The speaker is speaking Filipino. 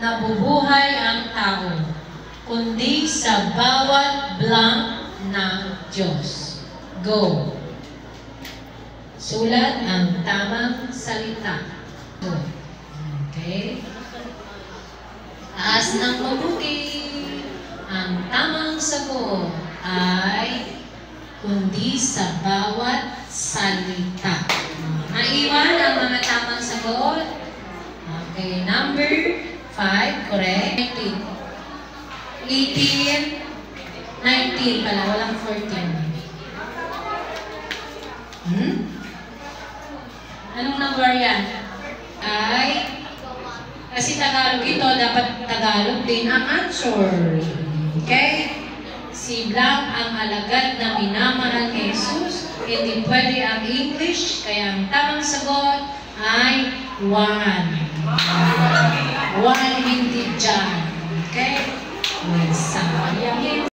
nabubuhay ang tao, kundi sa bawat blank ng Diyos. Go! Sulat ang tamang salita. Okay? Taas ng mabuti. Ang tamang sagot ay kundi sa bawat salita. Naiwan ang mga tamang sagot. Okay, number 5, correct. 18, 19 pala, walang 14. Anong number yan? Ay, kasi Tagalog ito, dapat Tagalog din ang answer. Okay? Si Blanc ang alagad na minamahal ni Jesus, hindi pwede ang English, kaya ang tamang sagot ay 1. 1 hindi dyan. Okay? Sayangin